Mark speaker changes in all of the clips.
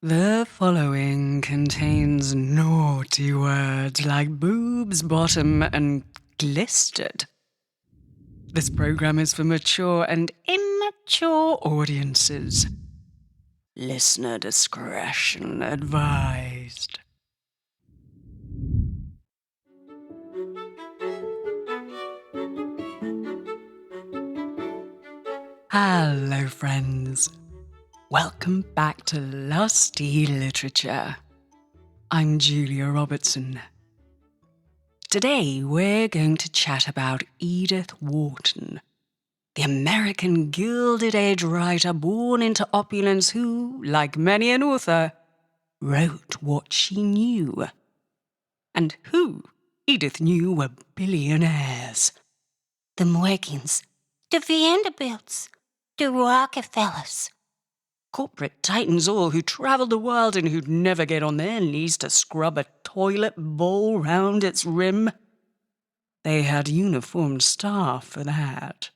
Speaker 1: The following contains naughty words like boobs, bottom, and glistered. This program is for mature and immature audiences. Listener discretion advised. Hello, friends. Welcome back to Lusty Literature. I'm Julia Robertson. Today we're going to chat about Edith Wharton, the American Gilded-Age writer born into opulence who, like many an author, wrote what she knew. And who Edith knew were billionaires.
Speaker 2: The Morgans, the Vanderbilts, the Rockefellers.
Speaker 1: Corporate titans all who travelled the world and who'd never get on their knees to scrub a toilet bowl round its rim. They had uniformed staff for that.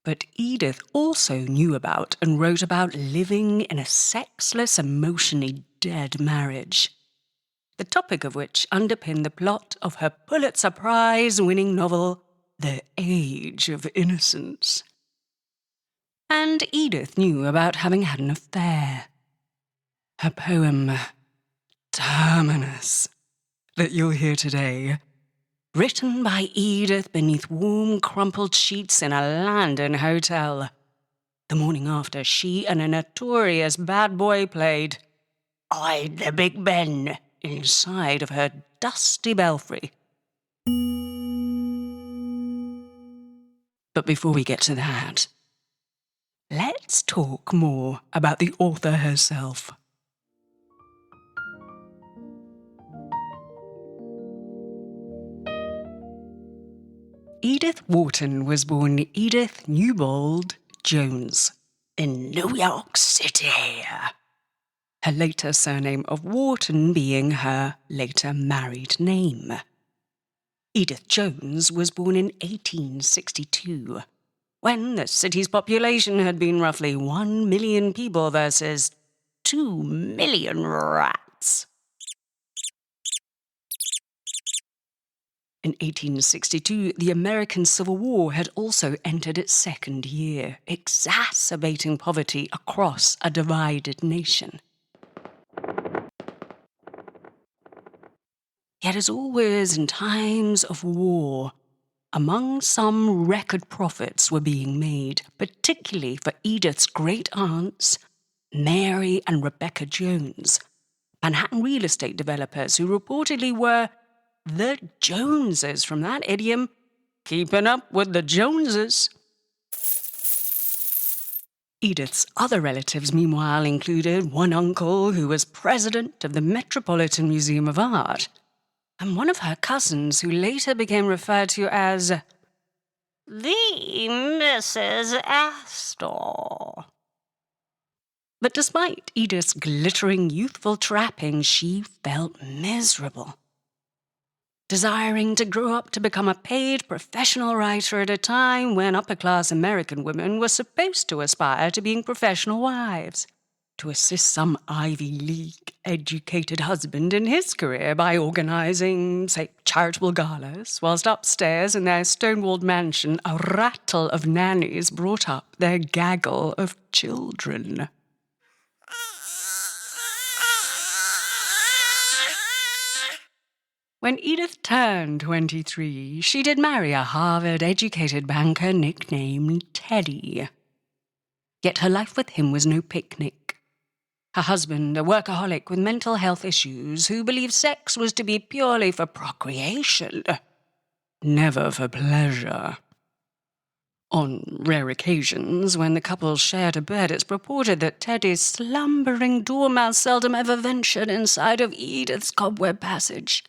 Speaker 1: But Edith also knew about and wrote about living in a sexless, emotionally dead marriage, the topic of which underpinned the plot of her Pulitzer Prize-winning novel, The Age of Innocence. And Edith knew about having had an affair. Her poem, Terminus, that you'll hear today, written by Edith beneath warm, crumpled sheets in a London hotel, the morning after she and a notorious bad boy played "I the Big Ben" inside of her dusty belfry. But before we get to that, let's talk more about the author herself. Edith Wharton was born Edith Newbold Jones in New York City. Her later surname of Wharton being her later married name. Edith Jones was born in 1862, when the city's population had been roughly 1 million people versus 2 million rats. In 1862, the American Civil War had also entered its second year, exacerbating poverty across a divided nation. Yet as always in times of war, among some record profits were being made, particularly for Edith's great-aunts, Mary and Rebecca Jones, Manhattan real estate developers who reportedly were the Joneses, from that idiom, keeping up with the Joneses. Edith's other relatives, meanwhile, included one uncle who was president of the Metropolitan Museum of Art, and one of her cousins who later became referred to as the Mrs. Astor. But despite Edith's glittering youthful trappings, she felt miserable, desiring to grow up to become a paid professional writer at a time when upper-class American women were supposed to aspire to being professional wives, to assist some Ivy League-educated husband in his career by organising, say, charitable galas, whilst upstairs in their stone-walled mansion a rattle of nannies brought up their gaggle of children. When Edith turned 23, she did marry a Harvard-educated banker nicknamed Teddy. Yet her life with him was no picnic. Her husband, a workaholic with mental health issues, who believed sex was to be purely for procreation, never for pleasure. On rare occasions, when the couple shared a bed, it's reported that Teddy's slumbering dormouse seldom ever ventured inside of Edith's cobweb passage.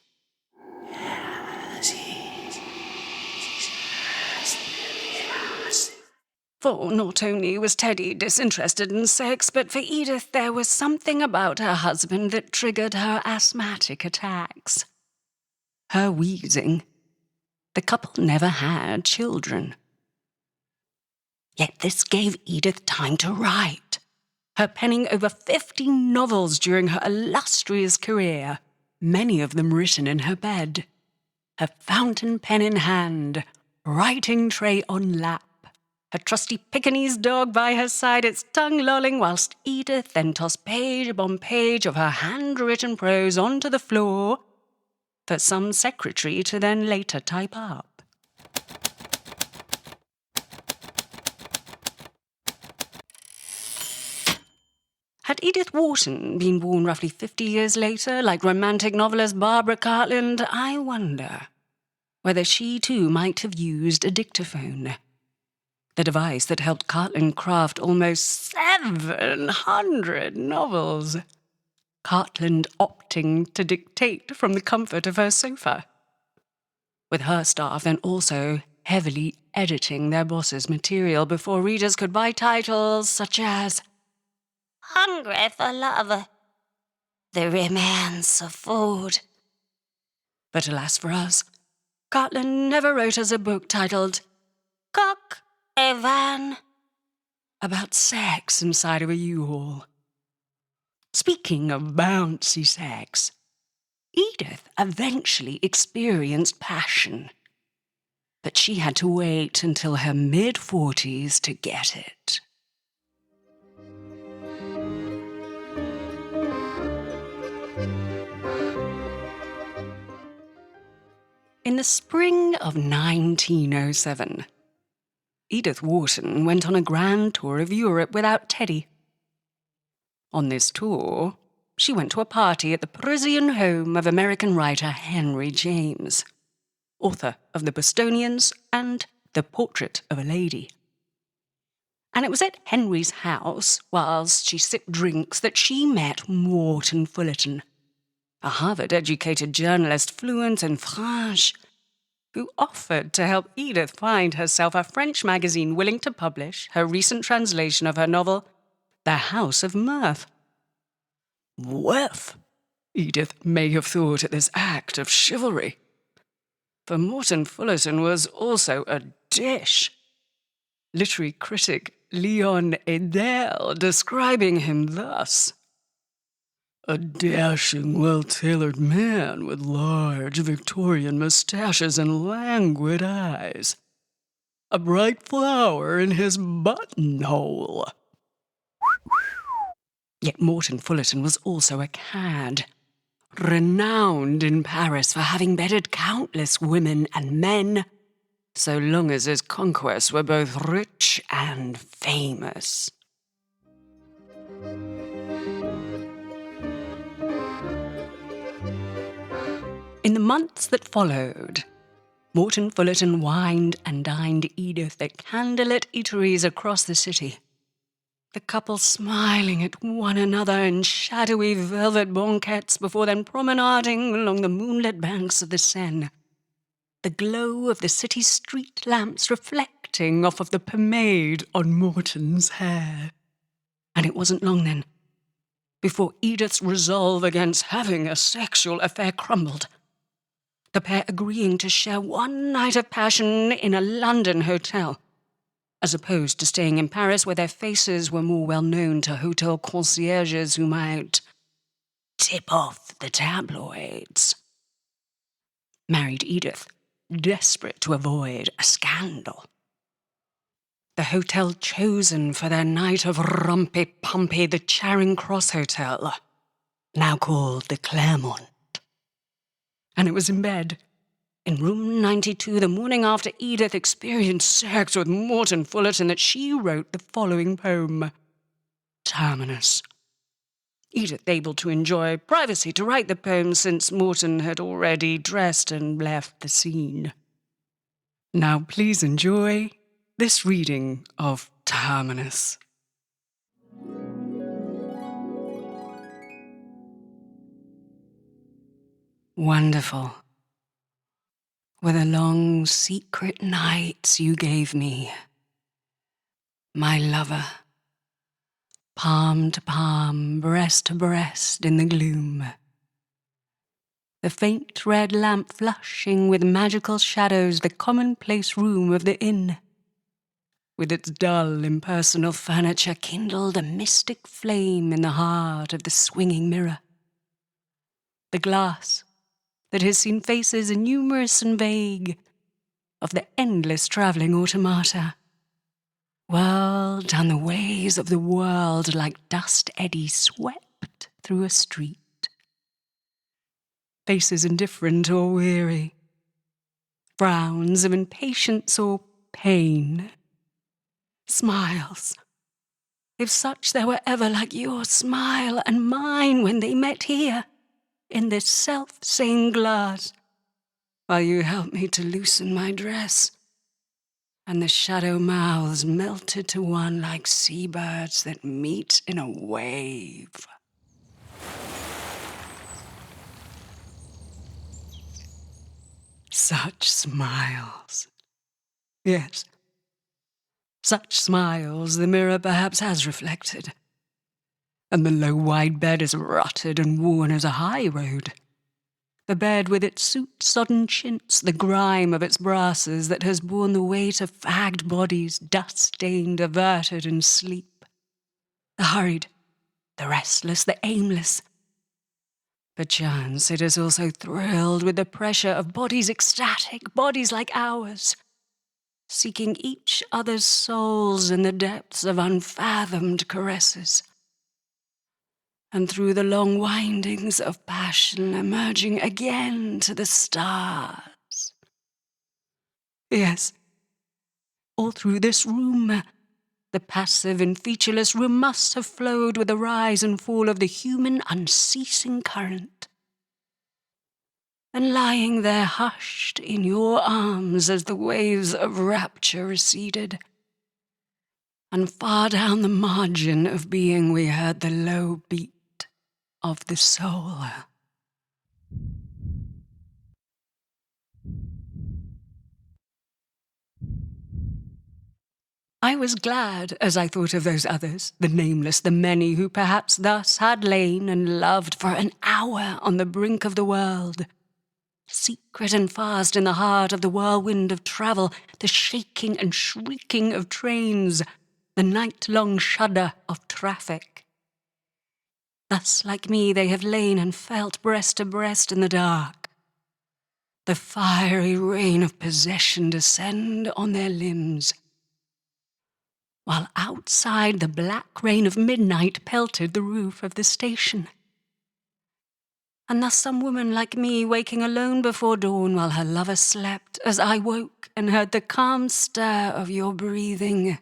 Speaker 1: For not only was Teddy disinterested in sex, but for Edith there was something about her husband that triggered her asthmatic attacks. Her wheezing. The couple never had children, Yet this gave Edith time to write, her penning over 50 novels during her illustrious career, many of them written in her bed, her fountain pen in hand, writing tray on lap, her trusty Pekingese dog by her side, its tongue lolling, whilst Edith then tossed page upon page of her handwritten prose onto the floor for some secretary to then later type up. Had Edith Wharton been born roughly 50 years later, like romantic novelist Barbara Cartland, I wonder whether she too might have used a dictaphone, the device that helped Cartland craft almost 700 novels, Cartland opting to dictate from the comfort of her sofa, with her staff then also heavily editing their boss's material before readers could buy titles such as
Speaker 2: Hungry for love. The romance of food.
Speaker 1: But alas for us, Cartland never wrote us a book titled
Speaker 2: Cock a van.
Speaker 1: about sex inside of a U-Haul. Speaking of bouncy sex, Edith eventually experienced passion, but she had to wait until her mid-40s to get it. In the spring of 1907, Edith Wharton went on a grand tour of Europe without Teddy. On this tour, she went to a party at the Parisian home of American writer Henry James, author of The Bostonians and The Portrait of a Lady. And it was at Henry's house, whilst she sipped drinks, that she met Morton Fullerton, a Harvard-educated journalist fluent in French, who offered to help Edith find herself a French magazine willing to publish her recent translation of her novel, The House of Mirth. Worth, Edith may have thought at this act of chivalry. For Morton Fullerton was also a dish. Literary critic Leon Edel describing him thus: a dashing, well-tailored man with large Victorian moustaches and languid eyes. A bright flower in his buttonhole. Yet Morton Fullerton was also a cad, renowned in Paris for having bedded countless women and men, so long as his conquests were both rich and famous. In the months that followed, Morton Fullerton wined and dined Edith at candlelit eateries across the city, the couple smiling at one another in shadowy velvet banquettes before then promenading along the moonlit banks of the Seine, the glow of the city street lamps reflecting off of the pomade on Morton's hair. And it wasn't long then before Edith's resolve against having a sexual affair crumbled, the pair agreeing to share one night of passion in a London hotel, as opposed to staying in Paris where their faces were more well known to hotel concierges who might tip off the tabloids. Married Edith, desperate to avoid a scandal. The hotel chosen for their night of rumpy-pumpy, the Charing Cross Hotel, now called the Claremont. And it was in bed, in room 92, the morning after Edith experienced sex with Morton Fullerton, that she wrote the following poem, Terminus. Edith able to enjoy privacy to write the poem since Morton had already dressed and left the scene. Now please enjoy this reading of Terminus. Wonderful were the long, secret nights you gave me, my lover, palm to palm, breast to breast in the gloom, the faint red lamp flushing with magical shadows the commonplace room of the inn, with its dull, impersonal furniture, kindled a mystic flame in the heart of the swinging mirror. The glass that has seen faces numerous and vague of the endless travelling automata, whirled down the ways of the world like dust eddies swept through a street. Faces indifferent or weary, frowns of impatience or pain, smiles, if such there were ever, like your smile and mine when they met here, in this self-same glass, while you helped me to loosen my dress, and the shadow mouths melted to one like seabirds that meet in a wave. Such smiles. Yes, such smiles the mirror perhaps has reflected. And the low wide bed is rotted and worn as a high road. The bed with its soot-sodden chintz, the grime of its brasses that has borne the weight of fagged bodies, dust-stained, averted in sleep. The hurried, the restless, the aimless. Perchance it is also thrilled with the pressure of bodies ecstatic, bodies like ours, seeking each other's souls in the depths of unfathomed caresses, and through the long windings of passion emerging again to the stars. Yes, all through this room, the passive and featureless room must have flowed with the rise and fall of the human unceasing current. And lying there hushed in your arms as the waves of rapture receded, and far down the margin of being we heard the low beat of the soul. I was glad as I thought of those others, the nameless, the many who perhaps thus had lain and loved for an hour on the brink of the world, secret and fast in the heart of the whirlwind of travel, the shaking and shrieking of trains, the night-long shudder of traffic. Thus, like me, they have lain and felt breast to breast in the dark, the fiery rain of possession descend on their limbs, while outside the black rain of midnight pelted the roof of the station. And thus some woman like me waking alone before dawn while her lover slept, as I woke and heard the calm stir of your breathing.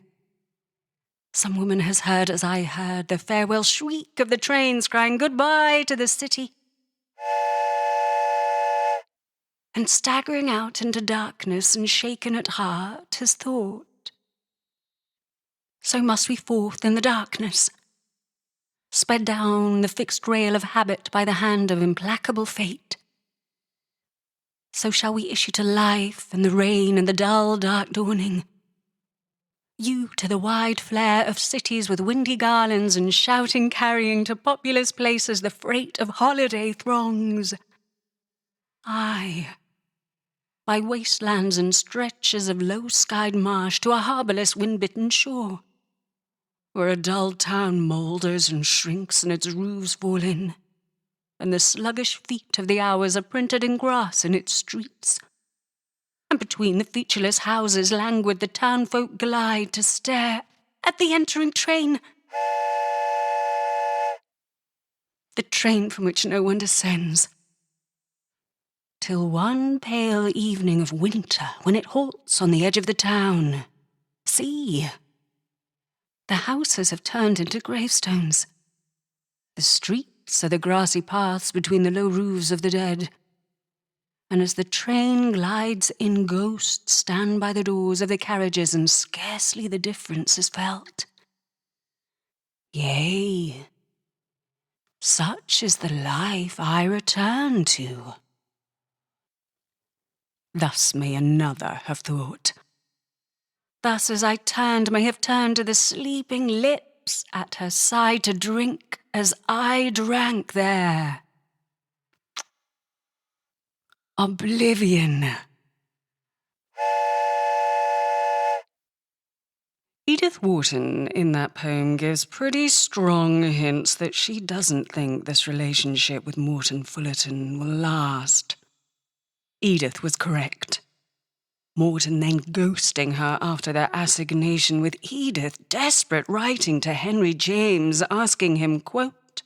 Speaker 1: Some woman has heard as I heard the farewell shriek of the trains crying goodbye to the city, and staggering out into darkness and shaken at heart has thought, so must we forth in the darkness, sped down the fixed rail of habit by the hand of implacable fate. So shall we issue to life in the rain and the dull, dark dawning. You to the wide flare of cities with windy garlands and shouting carrying to populous places the freight of holiday throngs. I, by wastelands and stretches of low-skied marsh to a harbourless, wind-bitten shore, where a dull town moulders and shrinks and its roofs fall in, and the sluggish feet of the hours are printed in grass in its streets. And between the featureless houses languid the townfolk glide to stare at the entering train. The train from which no one descends. Till one pale evening of winter, when it halts on the edge of the town. See! The houses have turned into gravestones. The streets are the grassy paths between the low roofs of the dead. And as the train glides in, ghosts stand by the doors of the carriages, and scarcely the difference is felt. Yea, such is the life I return to. Thus may another have thought. Thus as I turned may have turned to the sleeping lips at her side to drink as I drank there. Oblivion. Edith Wharton in that poem gives pretty strong hints that she doesn't think this relationship with Morton Fullerton will last. Edith was correct. Morton then ghosting her after their assignation, with Edith desperate writing to Henry James asking him, quote,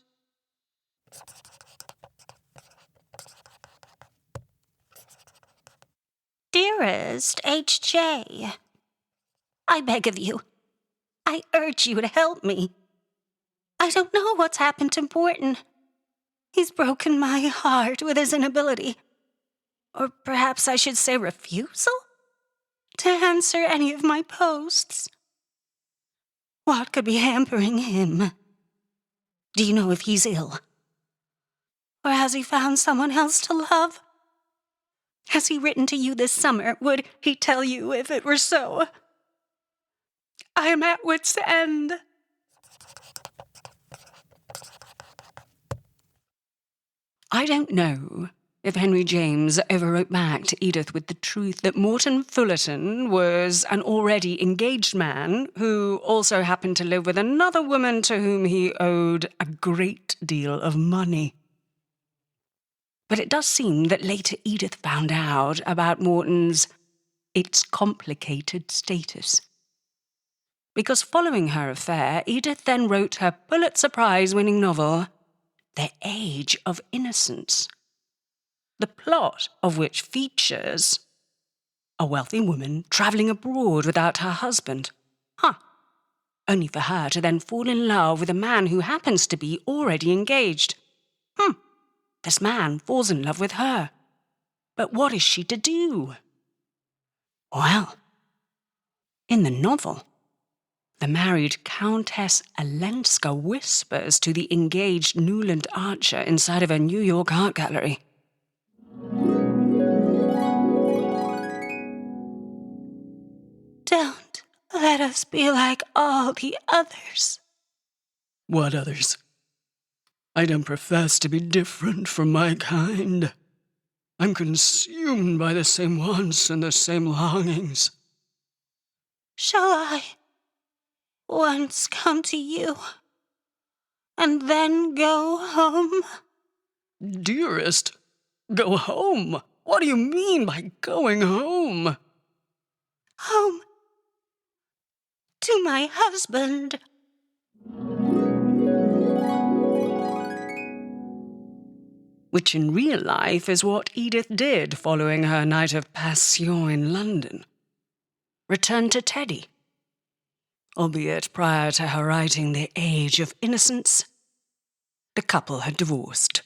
Speaker 2: Dearest H.J., I beg of you, I urge you to help me. I don't know what's happened to Morton. He's broken my heart with his inability, or perhaps I should say refusal, to answer any of my posts. What could be hampering him? Do you know if he's ill? Or has he found someone else to love? Has he written to you this summer? Would he tell you if it were so? I am at wit's end.
Speaker 1: I don't know if Henry James ever wrote back to Edith with the truth that Morton Fullerton was an already engaged man who also happened to live with another woman to whom he owed a great deal of money. But it does seem that later Edith found out about Morton's "it's complicated" status. Because following her affair, Edith then wrote her Pulitzer Prize-winning novel, The Age of Innocence, the plot of which features a wealthy woman travelling abroad without her husband. Only for her to then fall in love with a man who happens to be already engaged. This man falls in love with her. But what is she to do? Well, in the novel, the married Countess Alenska whispers to the engaged Newland Archer inside of a New York art gallery.
Speaker 2: Don't let us be like all the others.
Speaker 1: What others? I don't profess to be different from my kind. I'm consumed by the same wants and the same longings.
Speaker 2: Shall I once come to you and then go home?
Speaker 1: Dearest, go home? What do you mean by going home?
Speaker 2: Home to my husband.
Speaker 1: Which in real life is what Edith did following her night of passion in London. Returned to Teddy. Albeit prior to her writing The Age of Innocence, the couple had divorced.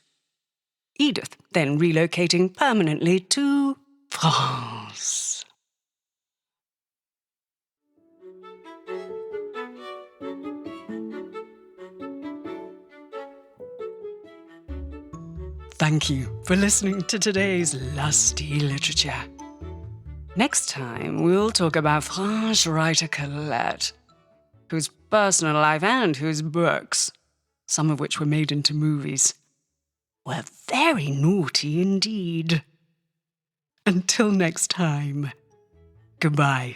Speaker 1: Edith then relocating permanently to France. Thank you for listening to today's Lusty Literature. Next time, we'll talk about French writer Colette, whose personal life and whose books, some of which were made into movies, were very naughty indeed. Until next time, goodbye.